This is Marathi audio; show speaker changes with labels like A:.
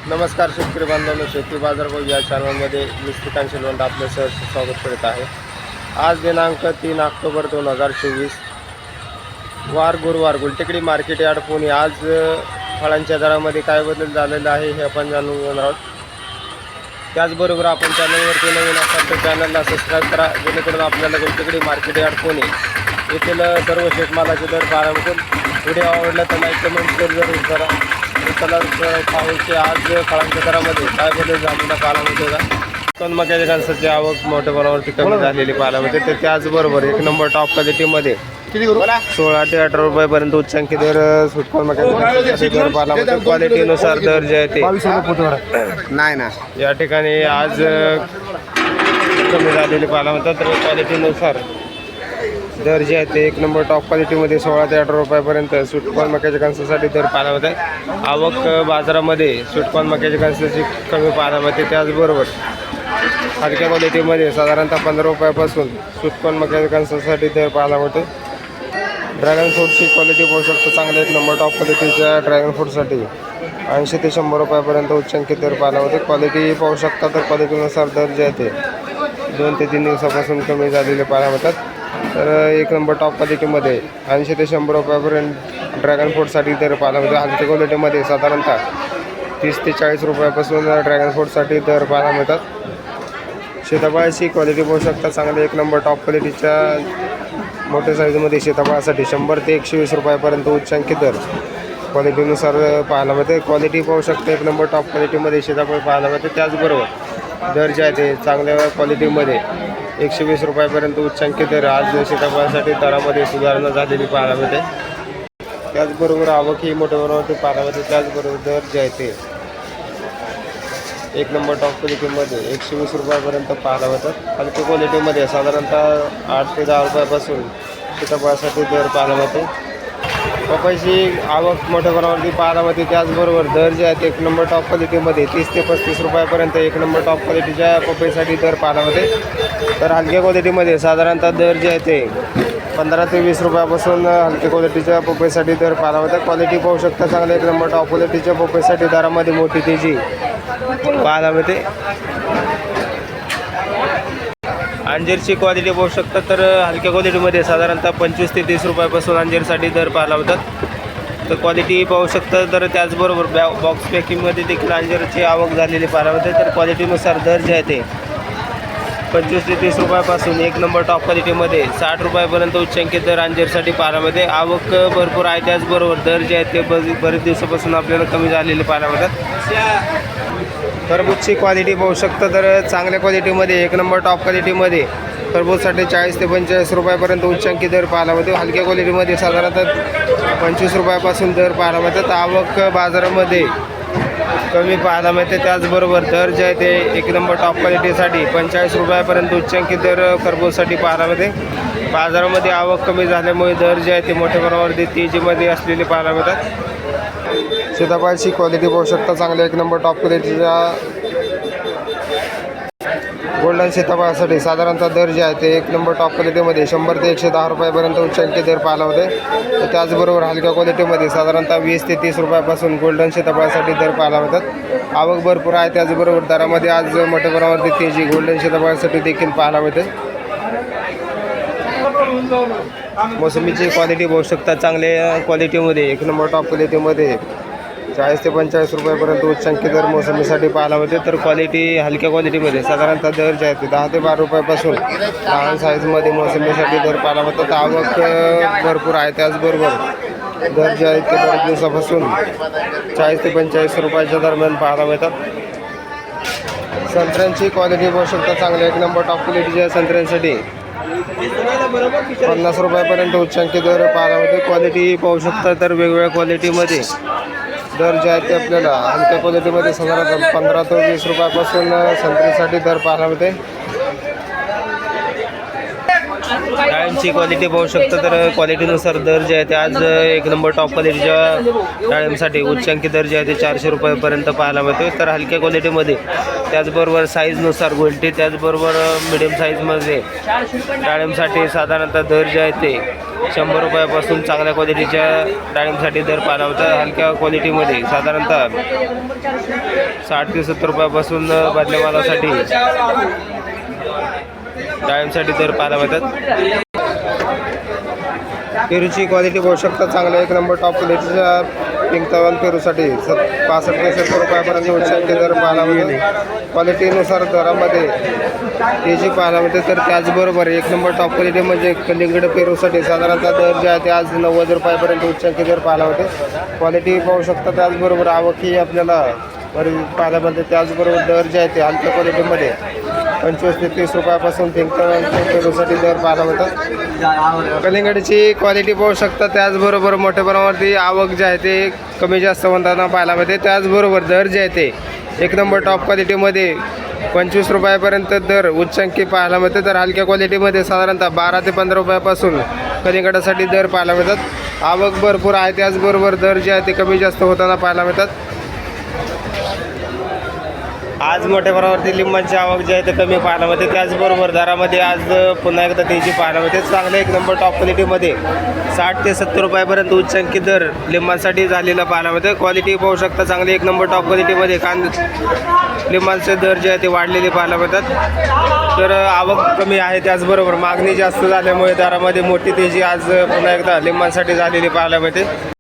A: नमस्कार शेतकरी बांधवांनो, शेती बाजार भाव या चॅनलमध्ये मी श्रीकांत शेलवंत आपलं सहर्ष स्वागत करत आहे। आज दिनांक 3 ऑक्टोबर 2024 वार गुरुवार गुलटेकडी मार्केट यार्ड पुणे। आज फळांच्या दरामध्ये काय बदल झालेला आहे हे आपण जाणून घेणार आहोत। त्याचबरोबर आपण चॅनलवरती नवीन असाल तर चॅनलला सबस्क्राईब करा, जेणेकरून आपल्याला गुलटेकडी मार्केट यार्ड पुणे येथील सर्व शेतमालाचे दर पाहायला मिळतील। व्हिडिओ आवडला तर लाईक कमेंट शेअर जरूर करा। चला पाहूचे आज फळांच्या दरामध्ये काय बदल झालेला पाहायला मिळतो का। पण मक्याच्या कणसाची आवक मोठ्या प्रमाणावरती कमी झालेली पाहायला मिळते। तर त्याचबरोबर एक नंबर टॉप क्वालिटीमध्ये 16 ते 18 रुपयापर्यंत उच्चांकी दर सुटकोन मक्याच्या दर पाहायला मिळतो। क्वालिटीनुसार दर जे आहे ते नाही ना या ठिकाणी आज कमी झालेले पाहायला मिळतात। तर क्वालिटीनुसार दर जे आहे ते एक नंबर टॉप क्वालिटीमध्ये 16 ते 18 रुपयापर्यंत स्वीटकॉर्न मक्याच्या कणसासाठी दर पाहायला मिळत आहे। आवक बाजारामध्ये स्वीटकॉर्न मक्याच्या कणसाची कमी पाहायला मिळते। त्याचबरोबर हलक्या क्वालिटीमध्ये साधारणतः 15 रुपयापासून स्वीटकॉर्न मक्याच्या कणसासाठी दर पाहायला मिळतो। ड्रॅगन फ्रूटची क्वालिटी पाहू शकतो, चांगले एक नंबर टॉप क्वालिटीच्या ड्रॅगन फ्रूटसाठी 80 ते 100 रुपयापर्यंत उच्चांकित दर पाहायला मिळते। क्वालिटी पाहू शकता, तर क्वालिटीनुसार दर जे आहे ते 2 ते 3 दिवसापासून कमी झालेले पाहायला मिळतात। तर एक नंबर टॉप क्वालिटीमध्ये 80 ते 100 रुपयापर्यंत ड्रॅगन फ्रूटसाठी दर पाहायला मिळतो। हलक्या क्वालिटीमध्ये साधारणतः 30 ते 40 रुपयापासून ड्रॅगन फ्रूटसाठी दर पाहायला मिळतात। सीताफळाची क्वालिटी पाहू शकता, चांगले एक नंबर टॉप क्वालिटीच्या मोठ्या साईजमध्ये सीताफळासाठी 100 ते 120 रुपयापर्यंत उच्चांकित दर क्वालिटीनुसार पाहायला मिळते। क्वालिटी पाहू शकता, एक नंबर टॉप क्वालिटीमध्ये सीताफळ पाहायला मिळते। त्याचबरोबर दर जे आहे ते चांगल्या क्वालिटीमध्ये 120 रुपयापर्यंत उच्चांकित दर आज सीताफळासाठी दरामध्ये सुधारणा झालेली पाहायला मिळते। त्याचबरोबर आवक ही मोठ्या प्रमाणावरती पाहायला मिळते। त्याचबरोबर दर जे आहे ते एक नंबर टॉप क्वालिटीमध्ये 120 रुपयापर्यंत पाहायला मिळतात। हलकी क्वालिटीमध्ये साधारणतः 8 ते 10 रुपयापासून सीताफळासाठी दर पाहायला मिळते। पपईची आवक मोठ्या प्रमाणावरती पाहायला मिळते। त्याचबरोबर दर जे आहेत एक नंबर टॉप क्वालिटीमध्ये 30 ते 35 रुपयापर्यंत एक नंबर टॉप क्वालिटीच्या पपईसाठी दर पाहायला मिळते। तर हलक्या क्वालिटीमध्ये साधारणतः दर जे आहे ते 15 ते 20 रुपयापासून हलक्या क्वालिटीच्या पपईसाठी दर पाहायला मिळते। क्वालिटी पाहू शकता, चांगल्या एक नंबर टॉप क्वालिटीच्या पपईसाठी दरामध्ये मोठी तेजी पाहायला मिळते। अंजीरची क्वालिटी पाहू शकता, तर हलक्या क्वालिटीमध्ये साधारणतः 25 ते 30 रुपयापासून अंजीरसाठी दर पाहायला मिळतात। तर क्वालिटी पाहू शकता, तर त्याचबरोबर बॉक्स पॅकिंगमध्ये देखील अंजीरची आवक झालेली पाहायला मिळते। तर क्वालिटीनुसार दर जे आहे ते 25 ते 30 रुपयापासून एक नंबर टॉप क्वालिटीमध्ये 60 रुपयापर्यंत उच्चांकित दर अंजीरसाठी पाहायला मिळते। आवक भरपूर आहे, त्याचबरोबर दर जे आहेत ते बरेच दिवसापासून आपल्याला कमी झालेले पाहायला मिळतात। टरबूजची क्वालिटी पाहू शकता, तर चांगल्या क्वालिटीमध्ये एक नंबर टॉप क्वालिटीमध्ये टरबूजसाठी 40 ते 45 रुपयापर्यंत उच्चांकी दर पाहायला मिळते। हलक्या क्वालिटीमध्ये साधारणतः 25 रुपयापासून दर पाहायला मिळतात। आवक बाजारामध्ये कमी पाहायला मिळते। त्याचबरोबर दर जे आहे ते एक नंबर टॉप क्वालिटीसाठी 45 रुपयापर्यंत उच्चांकी दर टरबूजसाठी पाहायला मिळते। बाजारामध्ये आवक कमी झाल्यामुळे दर जे आहे ते मोठ्या प्रमाणावरती तेजीमध्ये असलेले पाहायला मिळतात। सीताफळाची क्वालिटी पाहू शकता, चांगल्या एक नंबर टॉप क्वालिटीच्या गोल्डन सीताफळासाठी साधारणतः दर जे आहे ते एक नंबर टॉप क्वालिटीमध्ये 100 ते 110 रुपयापर्यंत उच्चांकी दर पाहायला होते। त्याचबरोबर हलक्या क्वालिटीमध्ये साधारणतः 20 ते 30 रुपयापासून गोल्डन सीताफळासाठी दर पाहायला मिळतात। आवक भरपूर आहे, त्याचबरोबर दरामध्ये आज मोठ्या प्रमाणावरती तेजी गोल्डन सीताफळासाठी देखील पाहायला मिळते। मोसंबीची क्वालिटी पाहू शकता, चांगल्या क्वालिटीमध्ये एक नंबर टॉप क्वालिटीमध्ये 40 ते 45 रुपयापर्यंत उच्चांकी दर मोसंबीसाठी पाहायला मिळते। तर क्वालिटी हलक्या क्वालिटीमध्ये साधारणतः दर जे आहे ते 10 ते 12 रुपयापासून लहान साईजमध्ये मोसंबीसाठी दर पाहायला मिळतात। आवक भरपूर आहे, त्याचबरोबर दर जे आहे ते बऱ्याच दिवसापासून 40 ते 45 रुपयाच्या दरम्यान पाहायला मिळतात। संत्र्यांची क्वालिटी पाहू शकता, चांगल्या एक नंबर टॉप क्वालिटीच्या संत्र्यांसाठी 50 रुपयापर्यंत उच्चांकी दर पाहायला मिळते। क्वालिटी पाहू शकता, तर वेगवेगळ्या क्वालिटीमध्ये दर जे आहे ते आपल्याला हलक्या क्वालिटीमध्ये साधारणतः 15 ते 20 रुपयापासून संत्रीसाठी दर पाहायला मिळते। डाळिंबची क्वालिटी पाहू शकता, तर क्वालिटीनुसार दर जे आहे ते आज एक नंबर टॉप क्वालिटीच्या डाळिंबसाठी उच्चांकी दर जे आहे ते 400 रुपयापर्यंत पाहायला मिळतो। तर हलक्या क्वालिटीमध्ये त्याचबरोबर साईजनुसार गोल्टी, त्याचबरोबर मिडियम साईजमध्ये डाळिंबसाठी साधारणतः दर जे आहे ते 100 रुपयापासून चांगल्या क्वालिटीच्या डाळिंबसाठी दर पाहायला होता। हलक्या क्वालिटीमध्ये साधारणतः 60 ते 70 रुपयापासून बदल्या मालासाठी डाळिंबसाठी दर पाहायला मिळतात. पेरूची क्वालिटी बघू शकता चांगल्या एक नंबर टॉप क्वालिटीच्या पिंक तवन पेरूसाठी 65 ते 70 रुपयापर्यंत उच्चांकी दर पाहायला मिळेल. क्वालिटीनुसार दरामध्ये तेजी पाहायला मिळते. तर त्याचबरोबर एक नंबर टॉप क्वालिटी म्हणजे कलिंगड पेरूसाठी साधारणतः दर जे आहे ते आज 90 रुपयापर्यंत उच्चांकी दर पाहायला मिळते. क्वालिटी पाहू शकता. त्याचबरोबर आवकही आपल्याला बरी पाहायला मिळते. त्याचबरोबर दर जे आहे ते हलक्या क्वालिटीमध्ये 25 ते 30 रुपयापासून पिंक तवन पेरूसाठी दर पाहायला मिळतात. कलिंगडची क्वालिटी पाहू शकता. त्याचबरोबर मोठ्या प्रमाणावरती आवक जे आहे ते कमी जास्त होताना पाहायला मिळते. त्याचबरोबर दर जे आहे ते एक नंबर टॉप क्वालिटीमध्ये 25 रुपयापर्यंत दर उच्चांकी पाहायला मिळते. तर हलक्या क्वालिटीमध्ये साधारणतः 12 ते 15 रुपयापासून कलिंगडासाठी दर पाहायला मिळतात. आवक भरपूर आहे. त्याचबरोबर दर जे आहे ते कमी जास्त होताना पाहायला मिळतात. आज मोठ्या प्रमाणावरती लिंबांची आवक जी आहे ते कमी पाहायला मिळते. त्याचबरोबर दरामध्ये आज पुन्हा एकदा तेजी पाहायला मिळते. चांगलं एक नंबर टॉप क्वालिटीमध्ये 60 ते 70 रुपयापर्यंत उच्चांकी दर लिंबांसाठी झालेला पाहायला मिळते. क्वालिटी पाहू शकता. चांगली एक नंबर टॉप क्वालिटीमध्ये लिंबांचे दर जे आहे ते वाढलेले पाहायला मिळतात. तर आवक कमी आहे. त्याचबरोबर मागणी जास्त झाल्यामुळे दरामध्ये मोठी तेजी आज पुन्हा एकदा लिंबांसाठी झालेली पाहायला मिळते.